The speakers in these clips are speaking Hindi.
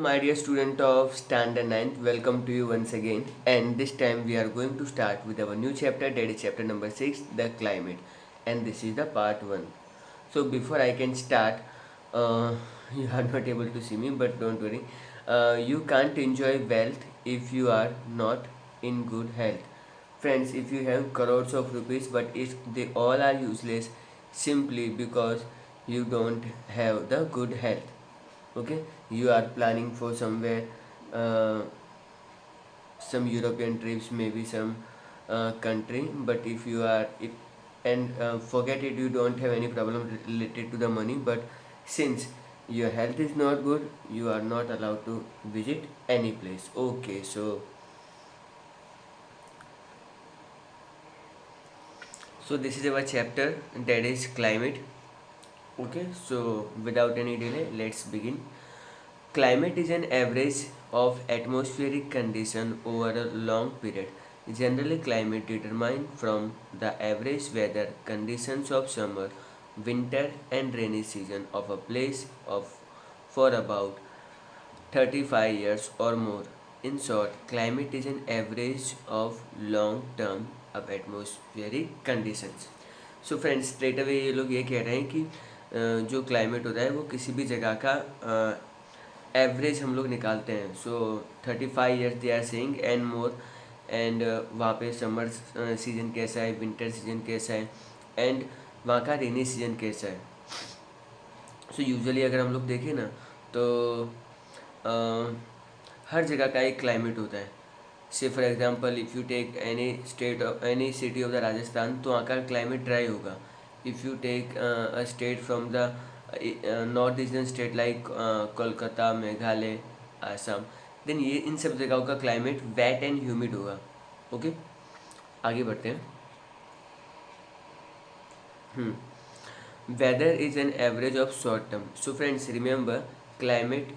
my dear student of Standard 9th, welcome to you once again. And this time we are going to start with our new chapter, that is chapter number 6, the climate. And this is the part 1. So before I can start, you are not able to see me, but don't worry. You can't enjoy wealth if you are not in good health. Friends, if you have crores of rupees, but if they all are useless simply because you don't have the good health. Okay, you are planning for somewhere, uh, some European trips, maybe some country, but if you are if and forget it, you don't have any problem related to the money, but since your health is not good, you are not allowed to visit any place. Okay, so this is our chapter, that is climate. Okay, so without any delay, let's begin. Climate is an average of atmospheric condition over a long period. Generally, climate determined from the average weather conditions of summer, winter, and rainy season of a place of for about 35 years or more. In short, climate is an average of long term of atmospheric conditions. So friends straight away ये लोग ये कह रहे हैं कि जो क्लाइमेट होता है वो किसी भी जगह का एवरेज हम लोग निकालते हैं. So 35 years they are saying and more. And वहाँ पे समर सीजन कैसा है, विंटर सीजन कैसा है, एंड वहाँ का रेनी सीजन कैसा है. सो यूजुअली अगर हम लोग देखें ना तो हर जगह का एक क्लाइमेट होता है. Say for example if you take any state of any city of the Rajasthan, तो वहाँ का क्लाइमेट ड्राई होगा. If you take a state from the north eastern state like Kolkata, Meghalaya, Assam, then ये इन सब जगहों का क्लाइमेट वेट एंड ह्यूमिड होगा. ओके, आगे बढ़ते हैं. Weather is an average of short term. So friends, remember, climate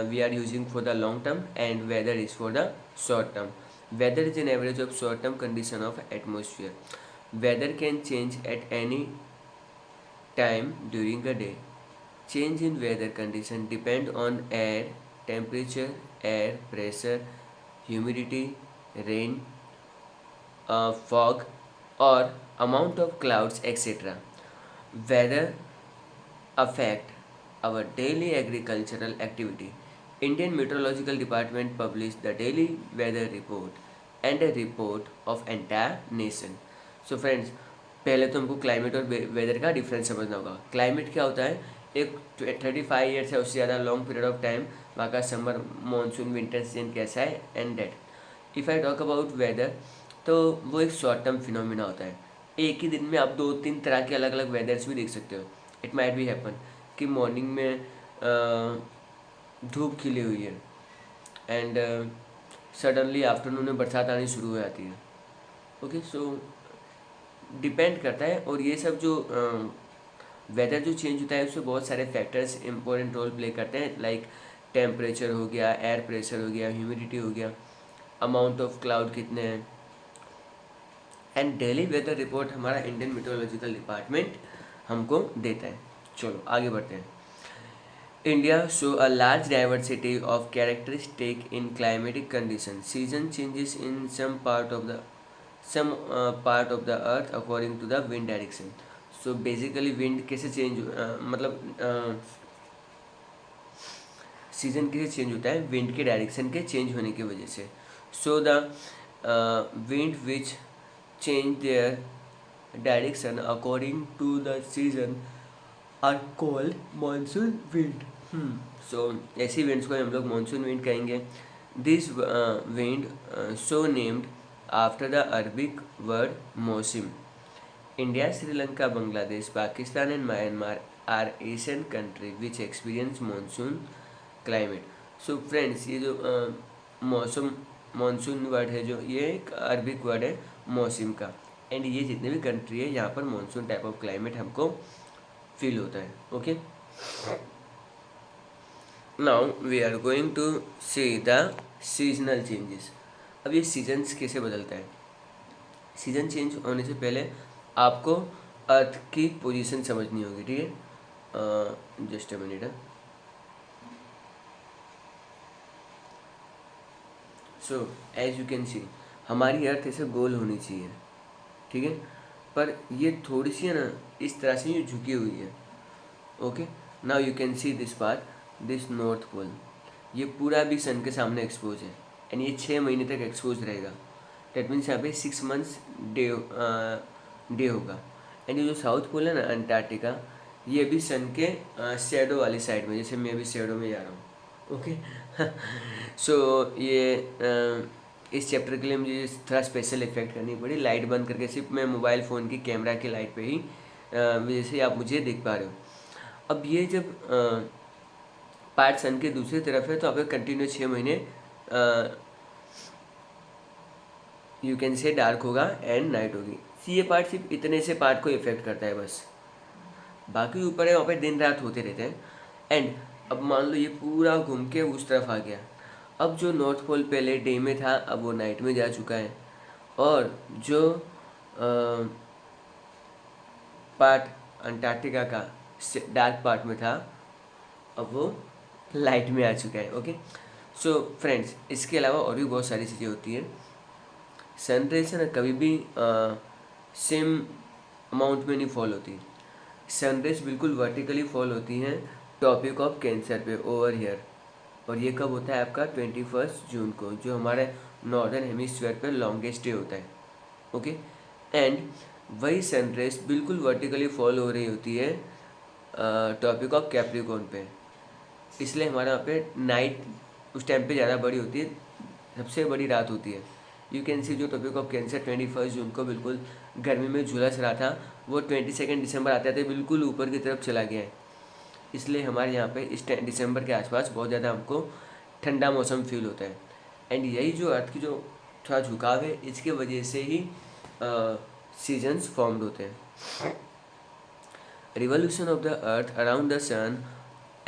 we are using for the long term and weather is for the short term. Weather is an average of short term condition of atmosphere. Weather can change at any time during the day. Change in weather condition depend on air temperature, air pressure, humidity, rain, fog, or amount of clouds, etc. Weather affect our daily agricultural activity. Indian Meteorological Department published the daily weather report and a report of entire nation. So friends, पहले तो हमको क्लाइमेट और वेदर का डिफरेंस समझना होगा. क्लाइमेट क्या होता है? एक 35 ईयर्स है उससे ज़्यादा लॉन्ग पीरियड ऑफ टाइम वहाँ का समर, मानसून, विंटर सीजन कैसा है, and date. If I talk about weather, तो वो एक शॉर्ट टर्म फिनोमिना होता है. एक ही दिन में आप 2-3 तरह के अलग अलग वेदर्स भी देख सकते हो. इट माइट बी हैपन कि मॉर्निंग में धूप खिली हुई है एंड सडनली आफ्टरनून में बरसात आनी शुरू हो जाती है. ओके, सो डिपेंड करता है. और ये सब जो वेदर जो चेंज होता है उसमें बहुत सारे फैक्टर्स इंपॉर्टेंट रोल प्ले करते हैं, लाइक टेम्परेचर हो गया, एयर प्रेशर हो गया, ह्यूमिडिटी हो गया, अमाउंट ऑफ क्लाउड कितने हैं. एंड डेली वेदर रिपोर्ट हमारा इंडियन मेट्रोलॉजिकल डिपार्टमेंट हमको देता है. चलो आगे बढ़ते हैं. India show a large diversity of characteristic in climatic condition. Season changes in some part of the earth according to the wind direction. So basically wind कैसे चेंज मतलब सीजन कैसे चेंज होता है? विंड के डायरेक्शन के चेंज होने की वजह से. So the wind which change their direction according to the season are called monsoon wind. So ऐसी winds को हम लोग monsoon wind कहेंगे. This wind so named after the Arabic word mausim. India, Sri Lanka, Bangladesh, Pakistan and Myanmar are Asian country which experience monsoon climate. So friends, ये जो मौसम मानसून वर्ड है, जो ये एक अरबिक वर्ड है मौसम का, एंड ये जितने भी कंट्री है यहाँ पर मानसून टाइप ऑफ क्लाइमेट हमको फील होता है. Okay, now we are going to see the seasonal changes. अब ये सीजन्स कैसे बदलता है? सीजन चेंज होने से पहले आपको अर्थ की पोजीशन समझनी होगी. ठीक है, just a minute. So as you can see हमारी अर्थ ऐसे गोल होनी चाहिए, ठीक है, पर ये थोड़ी सी है ना इस तरह से ये झुकी हुई है। Okay, now you can see this part, this north pole, ये पूरा भी सन के सामने एक्सपोज है एंड ये 6 महीने तक एक्सपोज रहेगा। डेट मीन्स यहाँ पे 6 मंथ्स डे होगा। एंड ये जो साउथ पोल है ना अंटार्कटिका, ये भी सन के शेडो वाली साइड में, जैसे मैं अभी शेडो में जा रहा हूँ। ओके सो ये इस चैप्टर के लिए मुझे थोड़ा स्पेशल इफेक्ट करनी पड़ी, लाइट बंद करके सिर्फ मैं मोबाइल फ़ोन की कैमरा की लाइट पे ही जैसे आप मुझे देख पा रहे हो। अब ये जब पार्ट सन के दूसरी तरफ है तो आप कंटिन्यू 6 महीने यू कैन से डार्क होगा एंड नाइट होगी। ये पार्ट सिर्फ इतने से पार्ट को इफेक्ट करता है बस, बाकी ऊपर है वहाँ पे दिन रात होते रहते हैं। एंड अब मान लो ये पूरा घूम के उस तरफ आ गया, अब जो नॉर्थ पोल पहले डे में था अब वो नाइट में जा चुका है, और जो पार्ट अंटार्कटिका का डार्क पार्ट में था अब वो लाइट में आ चुका है। ओके, सो फ्रेंड्स, इसके अलावा और भी बहुत सारी चीज़ें होती हैं। सन रेज है ना कभी भी सेम अमाउंट में नहीं फॉल होती। सन रेज बिल्कुल वर्टिकली फॉल होती हैं टॉपिक ऑफ कैंसर पे ओवर हियर, और ये कब होता है आपका 21 जून को, जो हमारे नॉर्दर्न हेमिस्फीयर पे लॉन्गेस्ट डे होता है। ओके, एंड वही सन रेज बिल्कुल वर्टिकली फॉल हो रही होती है टॉपिक ऑफ कैप्रिकॉर्न पे, इसलिए हमारे यहाँ पे नाइट उस टाइम पे ज़्यादा बड़ी होती है, सबसे बड़ी रात होती है। यू कैन सी जो टॉपिक ऑफ कैंसर 21 जून को बिल्कुल गर्मी में झुलस रहा था, वो 22 दिसंबर आते आते बिल्कुल ऊपर की तरफ चला गया है, इसलिए हमारे यहाँ पे इस दिसंबर के आसपास बहुत ज़्यादा हमको ठंडा मौसम फील होता है। एंड यही जो अर्थ की जो थोड़ा झुकाव है, इसके वजह से ही सीजन्स फॉर्म्ड होते हैं। Revolution of the earth around the sun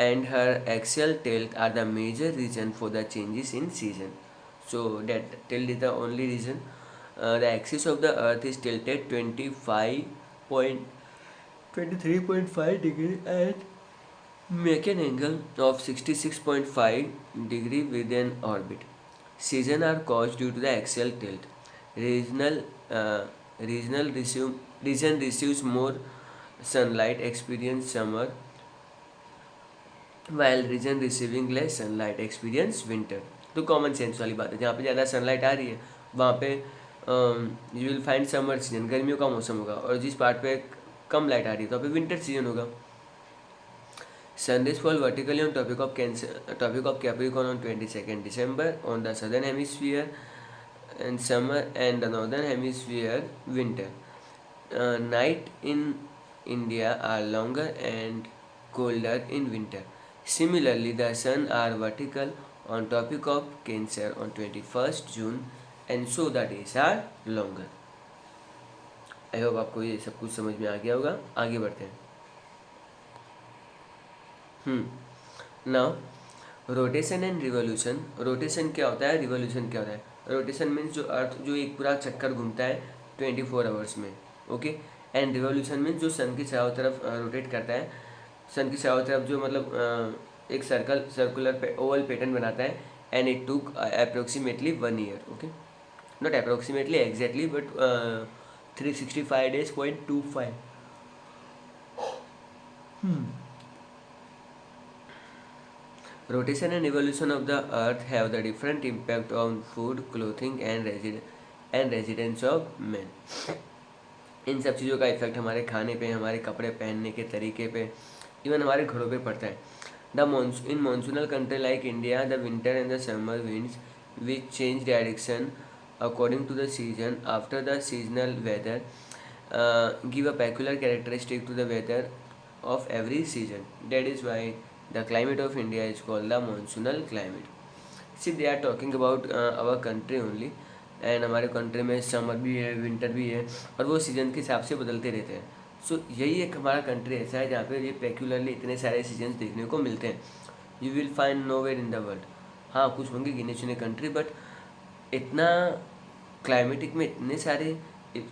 and her axial tilt are the major reason for the changes in season. So that tilt is the only reason. The axis of the earth is tilted 23.5 degree and make an angle of 66.5 degree with an orbit. Season are caused due to the axial tilt. Regional region receives more sunlight, experience summer, while region receiving less sunlight experience winter. तो कॉमन सेंस वाली बात है, जहाँ पे ज़्यादा सनलाइट आ रही है वहाँ पे you will find summer season, गर्मियों का मौसम होगा, और जिस पार्ट पे कम लाइट आ रही है तो वहाँ पे विंटर सीजन होगा। Sunrise fall vertically on topic of Capricorn on 22 December on the southern hemisphere and summer and the northern hemisphere winter. Night in India are longer and colder in winter. Similarly, the sun are vertical on topic of Cancer on 21st June and so the days are longer. I hope आपको ये सब कुछ समझ में आ गया होगा। आगे बढ़ते हैं। Now rotation and revolution. Rotation क्या होता है, रिवोल्यूशन क्या होता है? रोटेशन मीन्स जो अर्थ जो एक पूरा चक्कर घूमता है 24 आवर्स में। ओके, एंड रिवोल्यूशन मीन्स जो सन की चारों तरफ रोटेट करता है, सन की चारों तरफ जो मतलब एक सर्कुलर ओवल पैटर्न बनाता है। And it took approximately 1 year. Okay, not approximately exactly but 365 days 0.25। Rotation and evolution of the earth have the different impact on food, clothing and residence of man. इन सब चीज़ों का इफेक्ट हमारे खाने पे, हमारे कपड़े पहनने के तरीके पे, इवन हमारे घरों पे पड़ता है। In monsoonal country like India, the winter and the summer winds which change direction according to the season after the seasonal weather give a peculiar characteristic to the weather of every season. That is why the climate of India is called the monsoonal climate. See, they are talking about our country only, and हमारे कंट्री में समर भी है, विंटर भी है, और वो सीज़न के हिसाब से बदलते रहते हैं। सो यही एक हमारा कंट्री ऐसा है जहाँ पे ये पेक्यूलरली इतने सारे सीजन्स देखने को मिलते हैं। You will find nowhere in the world. हाँ, कुछ होंगे गिने चुने कंट्री, बट इतना क्लाइमेटिक में इतने सारे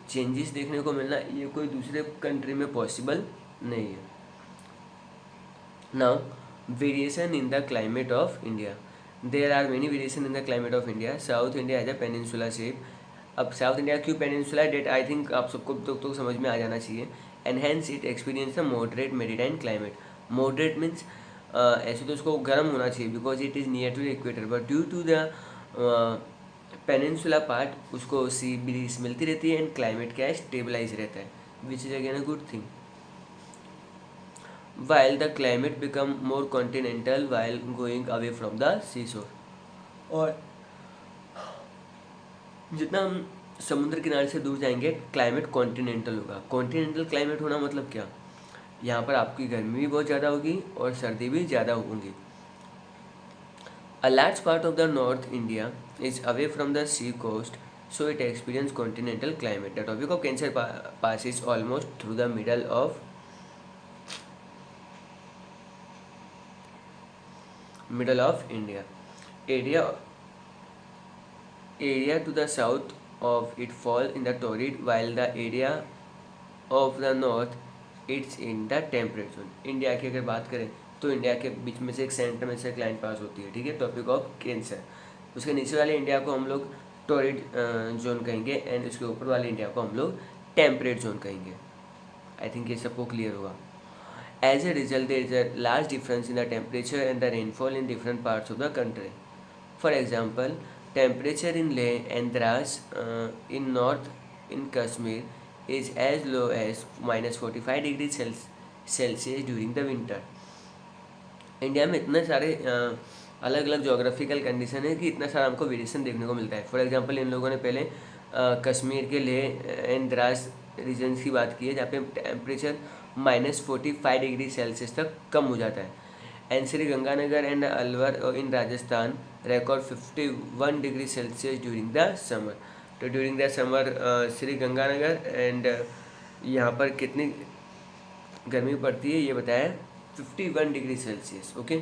चेंजेस देखने को मिलना ये कोई दूसरे कंट्री में पॉसिबल नहीं है। Now variation in the climate of India. There are many variation in the climate of India. South India has a peninsula shape. अब साउथ इंडिया क्यों पेनिनसुला डेट आई थिंक आप सबको तो समझ में आ जाना चाहिए. And hence it experience a moderate maritime climate. Moderate means ऐसे तो उसको गर्म होना चाहिए because it is near to the equator, but due to the peninsula part उसको सी ब्रीज मिलती रहती है एंड क्लाइमेट क्या है, स्टेबलाइज रहता है, which is again a good thing. while the climate become more continental while going away from the seashore. और जितना हम समुद्र किनारे से दूर जाएंगे क्लाइमेट कॉन्टिनेंटल होगा. कॉन्टिनेंटल क्लाइमेट होना मतलब क्या, यहाँ पर आपकी गर्मी भी बहुत ज़्यादा होगी और सर्दी भी ज़्यादा होंगी. A large part of the North India is away from the sea coast, so it experiences continental climate. The Tropic of Cancer passes almost through the middle of India. Area to the south of it fall in the torrid, while the area of the north it's in the temperate zone. India की अगर बात करें तो इंडिया के बीच में से एक सेंटर में से एक लाइन पास होती है, ठीक है, टॉपिक ऑफ कैंसर. उसके नीचे वाले इंडिया को हम लोग टोरिड जोन कहेंगे एंड उसके ऊपर वाले इंडिया को हम लोग टेम्परेट जोन कहेंगे. आई थिंक ये सबको क्लियर होगा. As a result, there is a large difference in the temperature and the rainfall in different parts of the country. For example, temperature in Leh and Dras in north in Kashmir is as low as -45 degrees Celsius during the winter. India में इतने सारे अलग अलग जोग्राफिकल कंडीशन है कि इतना सारा हमको वेरिएशन देखने को मिलता है. फॉर एग्जांपल इन लोगों ने पहले कश्मीर के लेह एंड द्रास रीजन्स की बात की है जहाँ पे टेम्परेचर -45 डिग्री सेल्सियस तक कम हो जाता है. And Shri Ganganagar and Alwar in Rajasthan record 51 degree Celsius during the summer. तो during the summer Shri Ganganagar and यहाँ पर कितनी गर्मी पड़ती है ये बताया, 51 degree Celsius. Okay,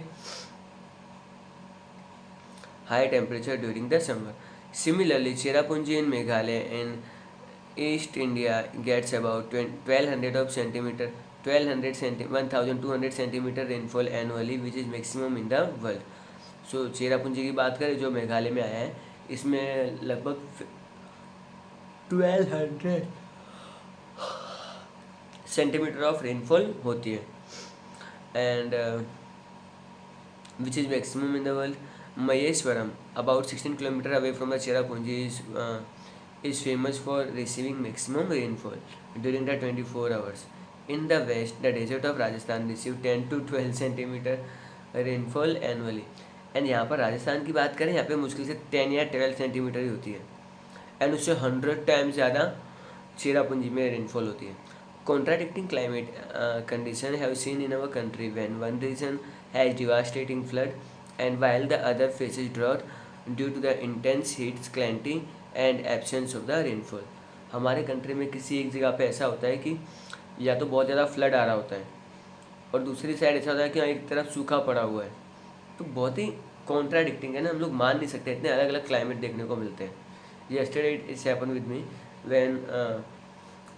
high temperature during the summer. Similarly, Cherrapunji in Meghalaya in East India gets about 1200 centimeter rainfall annually, which is maximum in the world. So Cherrapunji की बात करें जो मेघालय में आया है, इसमें लगभग 1200 सेंटीमीटर ऑफ रेनफॉल होती है and which is maximum in the world. Maheshwaram, about 16 km away from the Cherrapunji, is famous for receiving maximum rainfall during the 24 hours. In the west, the desert of Rajasthan receive 10 to 12 centimeter rainfall annually. And यहाँ पर राजस्थान की बात करें यहाँ पे मुश्किल से 10 या 12 सेंटीमीटर ही होती है एंड उससे 100 टाइम्स ज़्यादा चेरापूंजी में रेनफॉल होती है. Contradicting climate conditions have seen in our country when one region has devastating flood and while the other faces drought due to the intense heat, scalinity and absence of the rainfall. हमारे कंट्री में किसी एक जगह पे ऐसा होता है कि या तो बहुत ज़्यादा फ्लड आ रहा होता है और दूसरी साइड ऐसा होता है कि एक तरफ सूखा पड़ा हुआ है. तो बहुत ही कॉन्ट्राडिक्टिंग है ना, हम लोग मान नहीं सकते इतने अलग अलग क्लाइमेट देखने को मिलते हैं. yesterday it's happened with me when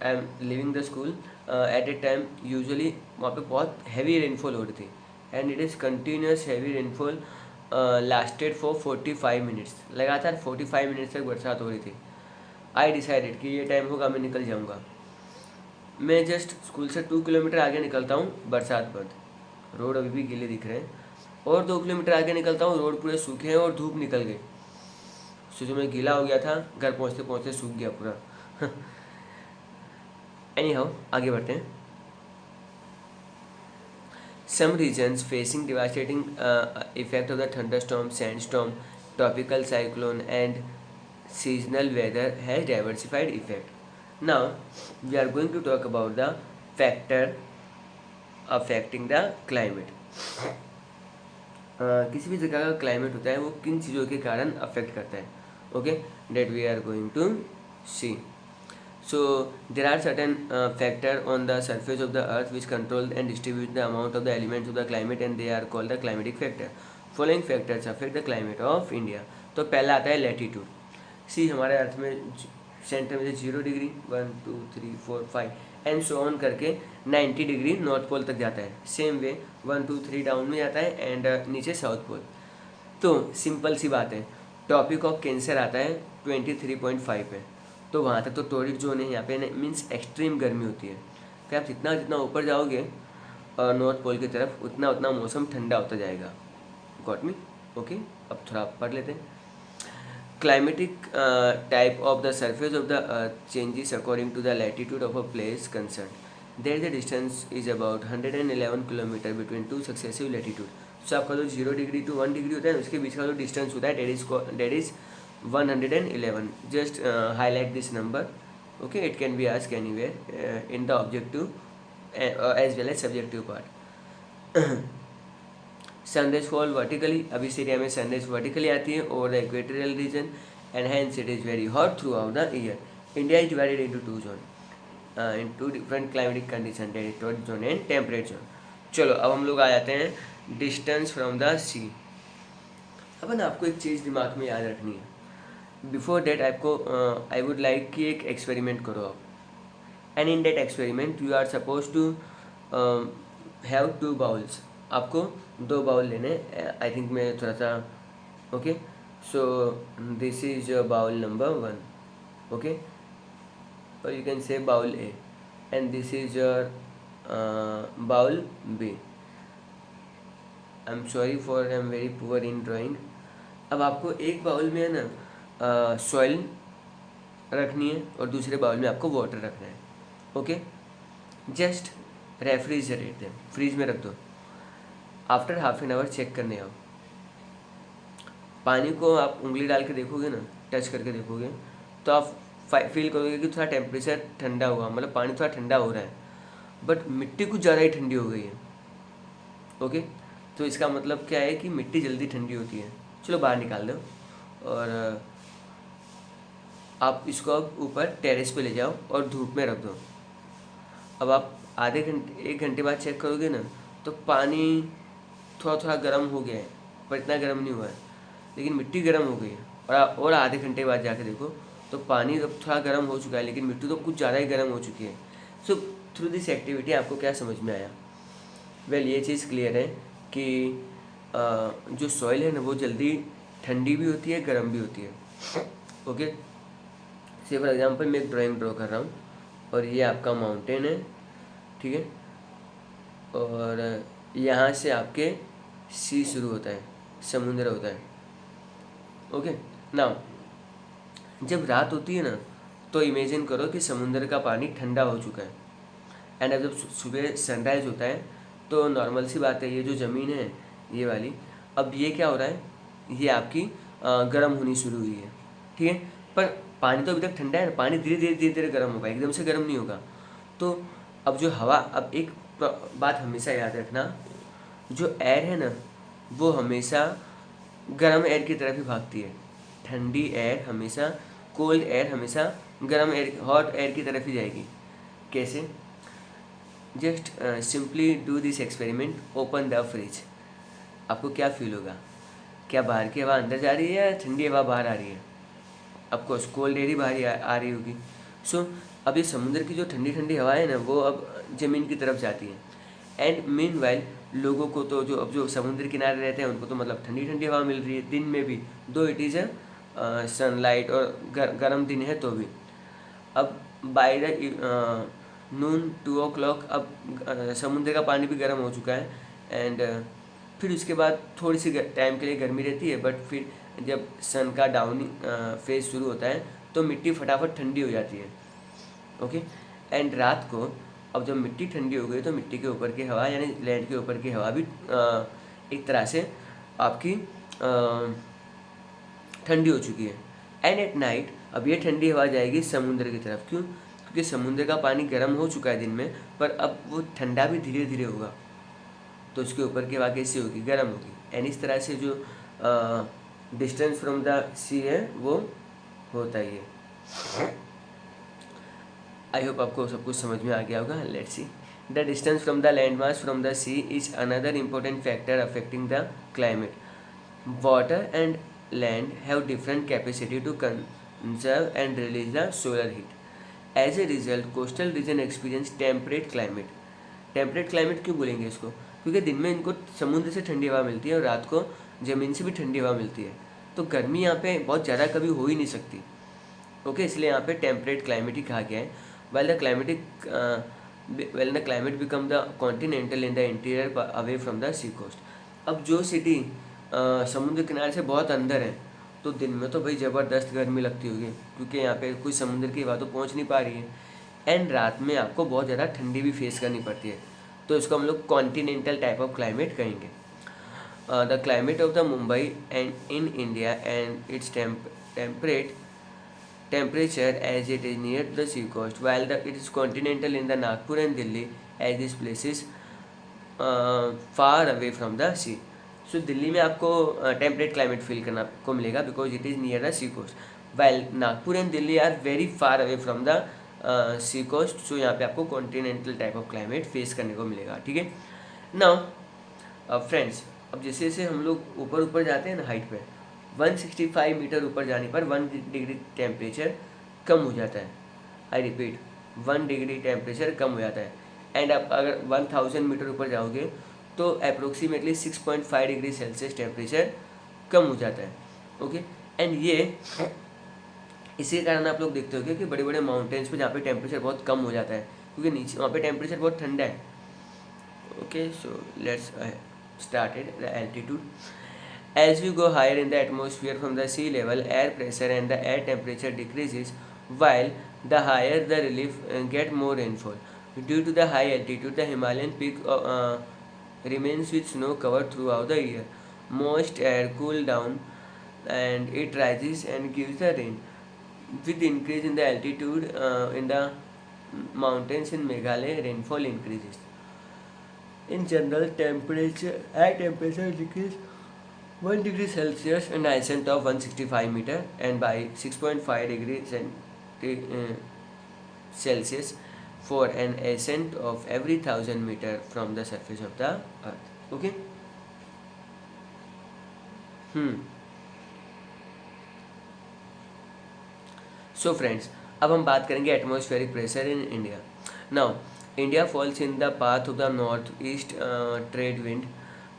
I am leaving the school. At a time usually वहाँ पे बहुत हैवी रेनफॉल हो रही थी and it is continuous heavy rainfall lasted for 45 minutes. लगातार 45 मिनट्स तक बरसात हो रही थी. आई डिसाइडेड कि ये टाइम होगा मैं निकल जाऊँगा. मैं जस्ट स्कूल से 2 किलोमीटर आगे निकलता हूँ, बरसात बंद, रोड अभी भी गीले दिख रहे हैं. और 2 किलोमीटर आगे निकलता हूँ, रोड पूरे सूखे हैं और धूप निकल गई. सो जो मैं गीला हो गया था घर पहुँचते पहुँचते सूख गया पूरा. एनी हाउ आगे बढ़ते हैं. Some regions facing devastating effect of the thunderstorm, sandstorm, tropical cyclone and seasonal weather has diversified effect. Now we are going to talk about the factor affecting the climate. किसी भी जगह का क्लाइमेट होता है वो किन चीज़ों के कारण अफेक्ट करता है. Okay, that we are going to see. So there are certain factors on the surface of the earth which control and distribute the amount of the elements of the climate and they are called the climatic factor. Following factors affect the climate of India. तो पहला आता है लैटीट्यूड. सी हमारे अर्थ में सेंटर में से 0 डिग्री 1 2 3 4 5 एंड सो ऑन करके 90 डिग्री नॉर्थ पोल तक जाता है. सेम वे 1 2 3 डाउन में जाता है एंड नीचे साउथ पोल. तो सिंपल सी बात है, टॉपिक ऑफ कैंसर आता है 23.5 पे, तो वहाँ तक तो टॉरिड जोन है यहाँ पे, मीन्स एक्सट्रीम गर्मी होती है। फिर आप जितना जितना ऊपर जाओगे नॉर्थ पोल की तरफ, उतना उतना मौसम ठंडा होता जाएगा। Got me? ओके, अब थोड़ा पढ़ लेते हैं। Climatic type of the surface of the earth changes according to the latitude of a place concerned. There the distance is about 111 kilometre between two successive latitude. So आपका जो 0 डिग्री टू 1 डिग्री होता है उसके बीच का जो डिस्टेंस होता है that is 111. Just highlight this number. Okay, it can be asked anywhere in the objective as well as subjective part. Sunrise fall vertically, अब इस एरिया में सनराइज वर्टिकली आती है over the equatorial region and hence it is very hot throughout the year. India is divided into two zone, in two different climatic condition, territorial zone and temperate zone. चलो अब हम लोग आ जाते हैं डिस्टेंस फ्रॉम द सी। अब ना आपको एक चीज़ दिमाग में याद रखनी है। बिफोर डेट आपको आई वुड लाइक कि एक एक्सपेरिमेंट करो आप, and in that experiment you are suppose to have 2 bowls. आपको 2 बाउल लेने, आई थिंक मैं थोड़ा सा okay. So this is bowl number 1, okay, और you can say bowl A, and this is your bowl B. I am sorry for I am very poor in drawing. अब आपको एक बाउल में है ना सॉइल रखनी है और दूसरे बाउल में आपको वाटर रखना है, okay. Just refrigerate them, fridge में रख दो। After half an hour check करने आओ, पानी को आप उंगली डाल के देखोगे ना, टच करके देखोगे, तो आप फील करोगे कि थोड़ा टेम्परेचर ठंडा हुआ, मतलब पानी थोड़ा ठंडा हो रहा है, बट मिट्टी कुछ ज़्यादा ही ठंडी हो गई है, ओके। तो इसका मतलब क्या है कि मिट्टी जल्दी ठंडी होती है। चलो बाहर निकाल दो और आप इसको अब ऊपर टेरेस पे ले जाओ और धूप में रख दो। अब आप आधे घंटे 1 घंटे बाद चेक करोगे ना, तो पानी थोड़ा थोड़ा गर्म हो गया है, पर इतना गर्म नहीं हुआ है, लेकिन मिट्टी गर्म हो गई है। और आधे घंटे बाद जाके देखो तो पानी अब थोड़ा गर्म हो चुका है, लेकिन मिट्टी तो कुछ ज़्यादा ही गर्म हो चुकी है। सो थ्रू दिस एक्टिविटी आपको क्या समझ में आया? वेल ये चीज़ क्लियर है कि जो सॉइल है ना वो जल्दी ठंडी भी होती है, गर्म भी होती है, ओके। से फॉर एग्जांपल मैं एक ड्राइंग ड्रॉ कर रहा हूँ और ये आपका माउंटेन है, ठीक है, और यहाँ से आपके सी शुरू होता है, समुद्र होता है, ओके। नाउ जब रात होती है ना, तो इमेजिन करो कि समुद्र का पानी ठंडा हो चुका है, एंड अब जब सुबह सनराइज होता है तो नॉर्मल सी बात है, ये जो ज़मीन है ये वाली, अब ये क्या हो रहा है, ये आपकी गर्म होनी शुरू हुई है, ठीक है। पर पानी तो अभी तक ठंडा है ना, पानी धीरे धीरे गर्म होगा, एकदम से गर्म नहीं होगा। तो अब जो हवा, अब एक बात हमेशा याद रखना, जो एयर है ना वो हमेशा गर्म एयर की तरफ ही भागती है। ठंडी एयर हमेशा, कोल्ड एयर हमेशा गर्म एयर, हॉट एयर की तरफ ही जाएगी। कैसे? Just simply do this experiment, open the fridge. आपको क्या फील होगा? क्या बाहर की हवा अंदर जा रही है या ठंडी हवा बाहर आ रही है? आपको कोल्ड एयर ही बाहर आ रही होगी। सो अब ये समुद्र की जो ठंडी ठंडी हवा है ना वो अब ज़मीन की तरफ जाती है, एंड मीन वाइल लोगों को तो जो अब जो समुद्र किनारे रहते हैं उनको तो मतलब ठंडी ठंडी हवा मिल रही है दिन में भी, दो इट इज़ सनलाइट और गर्म दिन है तो भी। अब बाय द नून 2 o'clock अब समुद्र का पानी भी गर्म हो चुका है, एंड फिर उसके बाद थोड़ी सी टाइम के लिए गर्मी रहती है, बट फिर जब सन का डाउनिंग फेज शुरू होता है तो मिट्टी फटाफट ठंडी हो जाती है, ओके। एंड रात को अब जब मिट्टी ठंडी हो गई तो मिट्टी के ऊपर की हवा यानी लैंड के ऊपर की हवा भी एक तरह से आपकी ठंडी हो चुकी है। एंड एट नाइट अब ये ठंडी हवा जाएगी समुद्र की तरफ। क्यों? क्योंकि समुद्र का पानी गर्म हो चुका है दिन में, पर अब वो ठंडा भी धीरे धीरे होगा, तो उसके ऊपर की हवा कैसी होगी? गर्म होगी। एंड इस तरह से जो डिस्टेंस फ्रॉम द सी है वो होता ही है। आई होप आपको सब कुछ समझ में आ गया होगा। Let's see, the distance from the land mass from the sea is another important factor affecting the climate. Water and land have different capacity to conserve and release the solar heat. As a result, coastal region experience temperate climate. Temperate climate क्यों बोलेंगे इसको? क्योंकि दिन में इनको समुद्र से ठंडी हवा मिलती है और रात को ज़मीन से भी ठंडी हवा मिलती है। तो गर्मी यहाँ पे बहुत ज़्यादा कभी हो ही नहीं सकती। ओके, इसलिए यहाँ पे टेम्परेट क्लाइमेट ही कहा गया है। Well the climate become the continental in the interior away from the sea coast. अब जो सिटी समुद्र किनारे से बहुत अंदर है, तो दिन में तो भाई ज़बरदस्त गर्मी लगती होगी, क्योंकि यहाँ पे कोई समुद्र की हवा तो पहुँच नहीं पा रही है। एंड रात में आपको बहुत ज़्यादा ठंडी भी फेस करनी पड़ती है, तो इसको हम लोग कॉन्टिनेंटल टाइप ऑफ क्लाइमेट कहेंगे। The climate of the Mumbai and in India and it's temperate temperature as it is near the sea coast, while it is continental in the Nagpur and Delhi as these places far away from the sea. So Delhi में आपको टेम्परेट क्लाइमेट फील करना को मिलेगा because it is near the sea coast, while Nagpur and Delhi are very far away from the sea coast. So यहाँ पे आपको continental type of climate face करने को मिलेगा, ठीक है। नाउ फ्रेंड्स, अब जैसे जैसे हम लोग ऊपर ऊपर जाते हैं ना हाइट पे, 165 मीटर ऊपर जाने पर 1 डिग्री टेम्परेचर कम हो जाता है। आई रिपीट, 1 डिग्री टेम्परेचर कम हो जाता है। एंड आप अगर 1000 मीटर ऊपर जाओगे तो अप्रोक्सीमेटली 6.5 डिग्री सेल्सियस टेम्परेचर कम हो जाता है। ओके, एंड ये इसी कारण आप लोग देखते होगे कि बड़े बड़े माउंटेन्स पे जहाँ पे टेम्परेचर बहुत कम हो जाता है, क्योंकि नीचे वहाँ पे टेम्परेचर बहुत ठंडा है। Okay, so let's started the altitude. As we go higher in the atmosphere from the sea level, air pressure and the air temperature decreases, while the higher the relief get more rainfall. Due to the high altitude, the Himalayan peak remains with snow cover throughout the year. Moist air cool down and it rises and gives the rain. With increase in the altitude in the mountains in Meghalaya, rainfall increases. In general, air temperature decreases 1 degree Celsius in ascent of 165 meter and by 6.5 degrees Celsius for an ascent of every 1000 meter from the surface of the earth. Okay. So friends, अब हम बात करेंगे atmospheric pressure in India. Now India falls in the path of the north east trade wind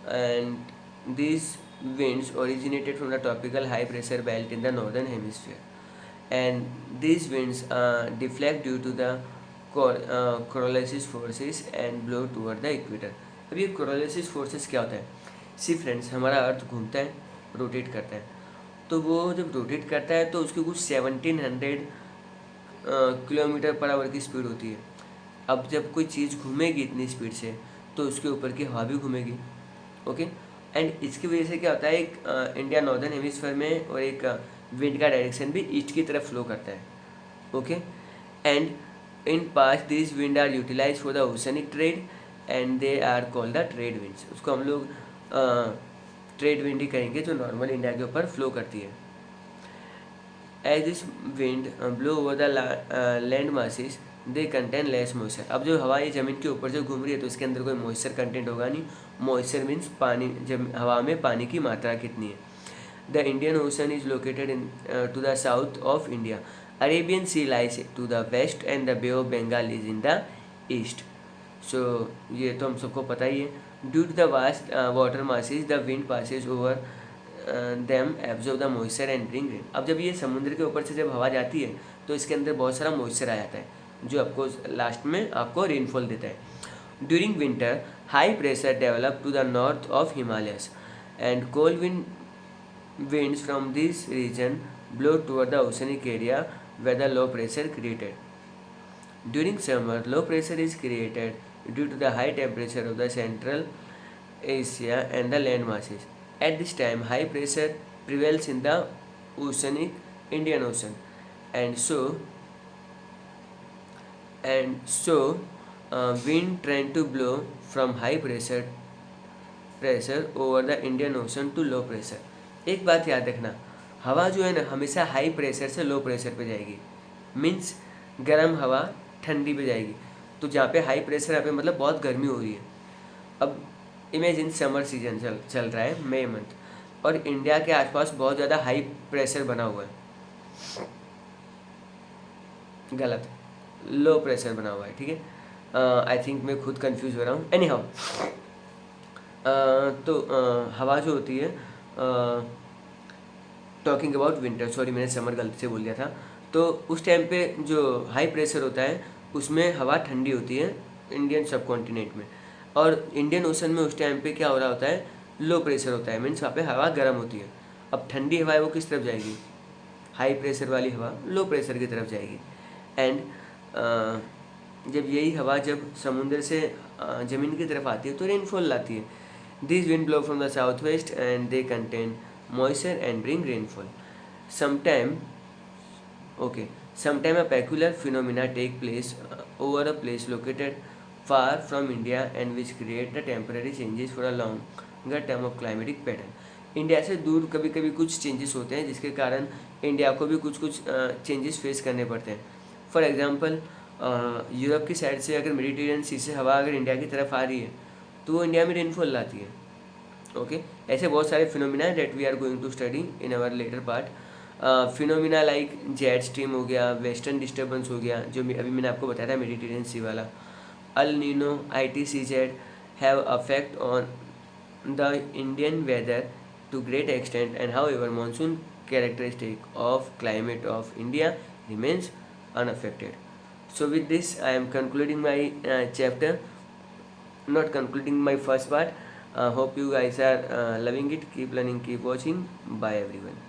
and this winds originated from the tropical high pressure belt in the northern hemisphere, and these winds deflect due to the Coriolis forces and blow toward the equator. अब ये Coriolis forces क्या होता है? सी फ्रेंड्स, हमारा अर्थ घूमता है, रोटेट करता है, तो वो जब रोटेट करता है तो उसकी कुछ 1700 किलोमीटर पर आवर की स्पीड होती है। अब जब कोई चीज़ घूमेगी इतनी स्पीड से तो उसके ऊपर की हवा भी घूमेगी। ओके, एंड इसकी वजह से क्या होता है, एक इंडिया नॉर्दर्न हेमिस्फीयर में और एक विंड का डायरेक्शन भी ईस्ट की तरफ फ्लो करता है। Okay, and in past this wind are utilize for the oceanic trade and they are called the trade winds. उसको हम लोग ट्रेड विंड ही कहेंगे, जो नॉर्मल इंडिया के ऊपर फ्लो करती है। As this wind blow over the land masses they contain less moisture. अब जो हवा ये ज़मीन के ऊपर से घूम रही है तो इसके अंदर कोई मॉइस्चर कंटेंट होगा नहीं। मॉइस्चर मीन्स पानी, जब हवा में पानी की मात्रा कितनी है। The Indian Ocean is located in to the south of India. Arabian sea lies to the west and the bay of Bengal is in the east. So ये तो हम सबको पता ही है। Due to the vast water masses the wind passes over them absorb the moisture and bring rain. अब जब ये समुद्र के ऊपर से जब हवा जाती है तो इसके अंदर बहुत सारा मॉइस्चर आ जाता है, जो आपको लास्ट में आपको रेनफॉल देता है। During winter high pressure develop to the north of Himalayas and cold winds from this region blow toward the oceanic area where the low pressure created. During summer, low pressure is created due to the high temperature of the Central Asia and the land masses. At this time, high pressure prevails in the oceanic Indian Ocean, and so wind tend to blow from high pressure over the Indian Ocean to low pressure. एक बात याद रखना, हवा जो है ना हमेशा हाई प्रेशर से लो प्रेशर पे जाएगी, मीन्स गर्म हवा ठंडी पे जाएगी। तो जहाँ पे हाई प्रेशर यहाँ पे मतलब बहुत गर्मी हो रही है। अब इमेजिन समर सीजन चल रहा है, मई मंथ, और इंडिया के आसपास बहुत ज़्यादा हाई प्रेशर बना हुआ है, गलत, लो प्रेशर बना हुआ है, ठीक है। आई थिंक मैं खुद कंफ्यूज हो रहा हूँ। एनी हाउ, तो हवा जो होती है टॉकिंग अबाउट विंटर, सॉरी मैंने समर गलती से बोल दिया था। तो उस टाइम पे जो हाई प्रेशर होता है उसमें हवा ठंडी होती है इंडियन सब कॉन्टिनेंट में, और इंडियन ओशन में उस टाइम पे क्या हो रहा होता है, लो प्रेशर होता है, मीन्स वहाँ पे हवा गर्म होती है। अब ठंडी हवा है वो किस तरफ जाएगी, हाई प्रेशर वाली हवा लो प्रेशर की तरफ जाएगी। एंड जब यही हवा जब समुद्र से ज़मीन की तरफ आती है तो रेनफॉल लाती है। This wind blow from the south west and they contain moisture and bring rainfall. Sometime, okay, sometime a peculiar phenomena take place over a place located far from India and which create the temporary changes for a longer term of climatic pattern. India से दूर कभी कभी कुछ चेंजेस होते हैं जिसके कारण इंडिया को भी कुछ कुछ चेंजेस फेस करने पड़ते हैं। फॉर एग्जांपल, यूरोप की साइड से अगर मेडिटेरियन सी से हवा अगर इंडिया की तरफ आ रही है तो वो इंडिया में रेनफॉल लाती है। ओके, ऐसे बहुत सारे phenomena that we are going to study in our later part. Phenomena like jet stream हो गया, वेस्टर्न डिस्टर्बेंस हो गया, जो अभी मैंने आपको बताया था मेडिटेरियन सी वाला, El Nino, ITCZ have affect on the Indian weather to great extent, and however monsoon characteristic of climate of India remains unaffected. So with this I am concluding my chapter, not concluding my first part. Hope you guys are loving it. Keep learning, keep watching. Bye everyone.